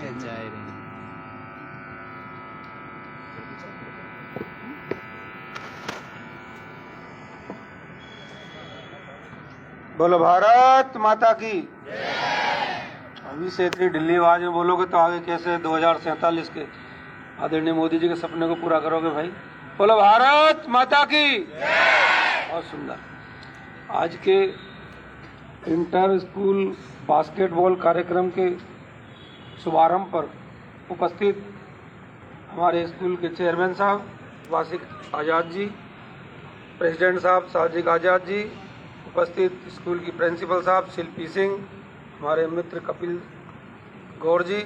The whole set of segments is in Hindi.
जय हिंद। बोलो भारत माता की। अभी से इतनी ढिल्ली आवाज में बोलोगे तो आगे कैसे 2047 के आदरणीय मोदी जी के सपने को पूरा करोगे भाई। बोलो भारत माता की। बहुत सुंदर। आज के इंटर स्कूल बास्केटबॉल कार्यक्रम के शुभारंभ पर उपस्थित हमारे स्कूल के चेयरमैन साहब वासिक आज़ाद जी, प्रेसिडेंट साहब साजिक आज़ाद जी, उपस्थित स्कूल की प्रिंसिपल साहब शिल्पी सिंह, हमारे मित्र कपिल गौर जी,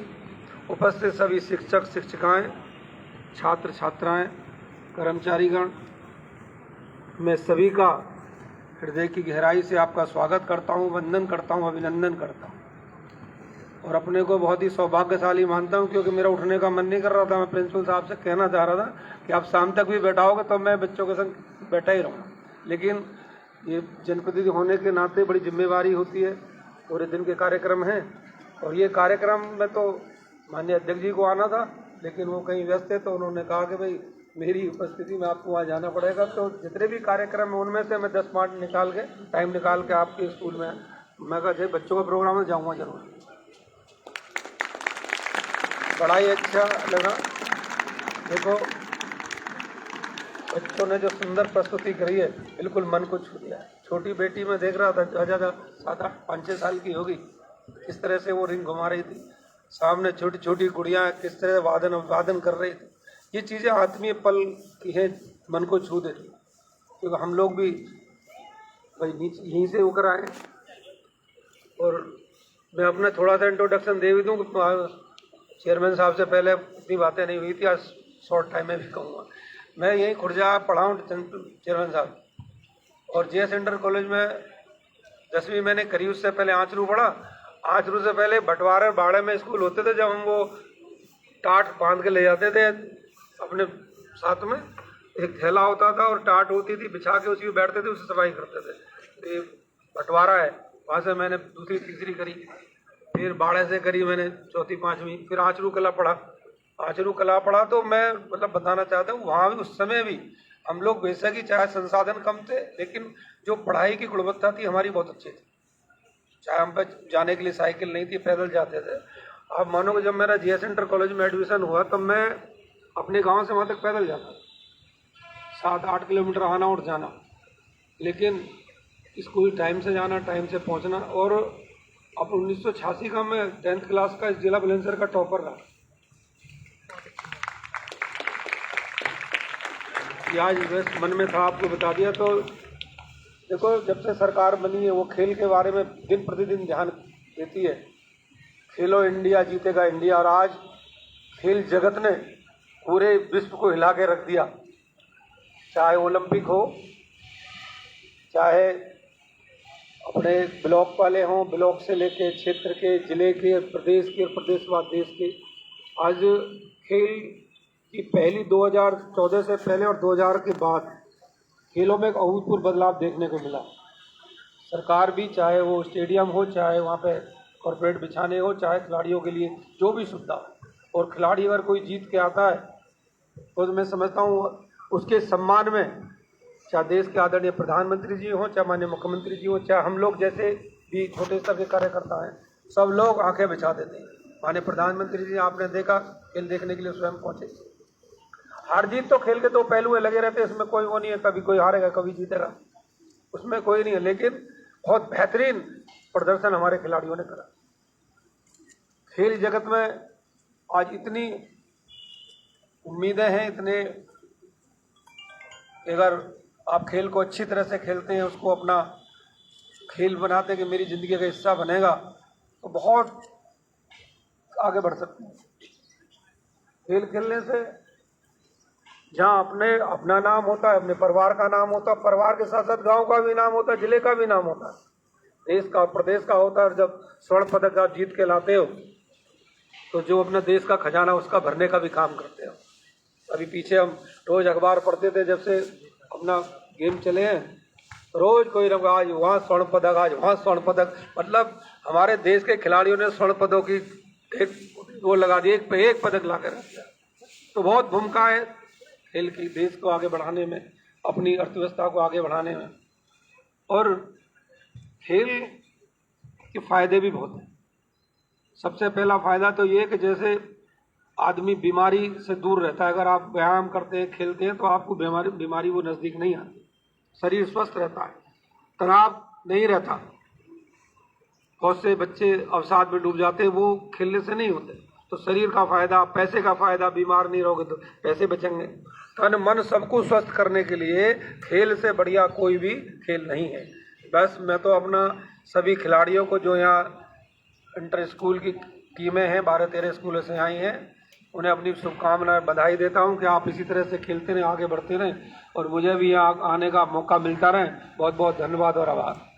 उपस्थित सभी शिक्षक शिक्षिकाएं, छात्र छात्राएं, कर्मचारीगण, मैं सभी का हृदय की गहराई से आपका स्वागत करता हूं, वंदन करता हूं, अभिनंदन करता हूं और अपने को बहुत ही सौभाग्यशाली मानता हूं क्योंकि मेरा उठने का मन नहीं कर रहा था। मैं प्रिंसिपल साहब से कहना चाह रहा था कि आप शाम तक भी बैठाओगे तो मैं बच्चों के संग बैठा ही रहूँगा, लेकिन ये जनप्रतिनिधि होने के नाते बड़ी जिम्मेवारी होती है। पूरे दिन के कार्यक्रम हैं और ये कार्यक्रम में तो माननीय अध्यक्ष जी को आना था, लेकिन वो कहीं व्यस्त थे तो उन्होंने कहा कि भाई मेरी उपस्थिति में आपको वहाँ जाना पड़ेगा। तो जितने भी कार्यक्रम हैं उनमें से मैं 10 मिनट निकाल के टाइम निकाल के आपके स्कूल में मैं कहा बच्चों के प्रोग्राम में जाऊँगा जरूर। बड़ा ही अच्छा लगा। देखो बच्चों ने जो सुंदर प्रस्तुति करी है बिल्कुल मन को छू दिया। छोटी बेटी में देख रहा था ज़्यादा 7-8-5-6 साल की होगी, किस तरह से वो रिंग घुमा रही थी, सामने छोटी छोटी गुड़ियाँ किस तरह वादन कर रही थी। ये चीज़ें आत्मीय पल की है, मन को छू देती, क्योंकि हम लोग भी भाई नीचे यहीं से होकर आए। और मैं अपना थोड़ा सा इंट्रोडक्शन दे भी दूँ, चेयरमैन साहब से पहले इतनी बातें नहीं हुई थी, आज शॉर्ट टाइम में भी कहूँगा। मैं यहीं खुर्जा पढ़ा हूँ चेयरमैन साहब, और जेएस इंटर कॉलेज में 10वीं मैंने करी, उससे पहले आंचरू पढ़ा। आंचरू से पहले बटवारे बाड़े में स्कूल होते थे, जब हम वो टाट बांध के ले जाते थे अपने साथ में, एक थैला होता था और टाट होती थी, बिछा के उसी में बैठते थे, उससे सफाई करते थे। तो ये बटवारा है, वहाँ से मैंने दूसरी तीसरी करी, फिर बाड़े से करी मैंने चौथी पाँचवीं, फिर आंचरू कला पढ़ा। आंचरू कला पढ़ा तो मैं मतलब बताना चाहता हूँ वहाँ भी उस समय भी हम लोग बेशक ही चाहे संसाधन कम थे, लेकिन जो पढ़ाई की गुणवत्ता थी हमारी बहुत अच्छी थी। चाहे हम पे जाने के लिए साइकिल नहीं थी, पैदल जाते थे। आप मानोगे जब मेरा जेएस इंटर कॉलेज में एडमिशन हुआ तब मैं अपने गांव से वहाँ तक पैदल जाता, 7-8 किलोमीटर आना और जाना, लेकिन स्कूल टाइम से जाना, टाइम से पहुँचना। और अब 1986 का मैं 10th क्लास का जिला बुलंदशहर का टॉपर रहा। आज बस मन में था आपको बता दिया। तो देखो जब से सरकार बनी है वो खेल के बारे में दिन प्रतिदिन ध्यान देती है। खेलो इंडिया जीतेगा इंडिया, और आज खेल जगत ने पूरे विश्व को हिला के रख दिया। चाहे ओलंपिक हो, चाहे अपने ब्लॉक वाले हों, ब्लॉक से लेके क्षेत्र के, जिले के, प्रदेश के और प्रदेशवाद देश के, आज खेल की पहली 2014 से पहले और 2000 के बाद खेलों में एक अभूतपूर्व बदलाव देखने को मिला। सरकार भी, चाहे वो स्टेडियम हो, चाहे वहाँ पे कॉर्पोरेट बिछाने हो, चाहे खिलाड़ियों के लिए जो भी सुविधा हो, और खिलाड़ी अगर कोई जीत के आता है तो मैं समझता हूँ उसके सम्मान में चाहे देश के आदरणीय प्रधानमंत्री जी हों, चाहे माननीय मुख्यमंत्री जी हों, चाहे हम लोग जैसे भी छोटे स्तर के कार्यकर्ता हैं, सब लोग आंखें बिछा देते हैं। माननीय प्रधानमंत्री जी आपने देखा खेल देखने के लिए स्वयं पहुँचे। हार जीत तो खेल के दो पहलू है, लगे रहते हैं, इसमें कोई वो नहीं है, कभी कोई हारेगा कभी जीतेगा, उसमें कोई नहीं है, लेकिन बहुत बेहतरीन प्रदर्शन हमारे खिलाड़ियों ने करा। खेल जगत में आज इतनी उम्मीदें हैं, इतने, अगर आप खेल को अच्छी तरह से खेलते हैं, उसको अपना खेल बनाते हैं कि मेरी ज़िंदगी का हिस्सा बनेगा, तो बहुत आगे बढ़ सकते हैं। खेल खेलने से जहाँ अपना नाम होता है, अपने परिवार का नाम होता है, परिवार के साथ साथ गांव का भी नाम होता है, जिले का भी नाम होता है, देश का, प्रदेश का होता है। और जब स्वर्ण पदक आप जीत के लाते हो तो जो अपना देश का खजाना उसका भरने का भी काम करते हो। अभी पीछे हम रोज अखबार पढ़ते थे, जब से अपना गेम चले हैं, रोज कोई ना आज वहाँ स्वर्ण पदक, आज वहाँ स्वर्ण पदक, मतलब हमारे देश के खिलाड़ियों ने स्वर्ण पदकों की एक वो लगा दिए, एक पे एक पदक ला कर रख दिया। तो बहुत भूमिका है खेल की देश को आगे बढ़ाने में, अपनी अर्थव्यवस्था को आगे बढ़ाने में। और खेल के फायदे भी बहुत हैं। सबसे पहला फायदा तो ये कि जैसे आदमी बीमारी से दूर रहता है, अगर आप व्यायाम करते हैं, खेलते हैं, तो आपको बीमारी वो नज़दीक नहीं आती, शरीर स्वस्थ रहता है, तनाव नहीं रहता। बहुत से बच्चे अवसाद में डूब जाते हैं, वो खेलने से नहीं होते। तो शरीर का फायदा, पैसे का फायदा, बीमार नहीं रहोगे तो पैसे बचेंगे। तन मन सबको स्वस्थ करने के लिए खेल से बढ़िया कोई भी खेल नहीं है। बस मैं तो अपना सभी खिलाड़ियों को, जो यहाँ इंटर स्कूल की टीमें हैं, 12-13 स्कूलों से आई हैं, उन्हें अपनी शुभकामनाएं, बधाई देता हूं कि आप इसी तरह से खेलते रहें, आगे बढ़ते रहें और मुझे भी यहाँ आने का मौका मिलता रहे। बहुत बहुत धन्यवाद और आभार।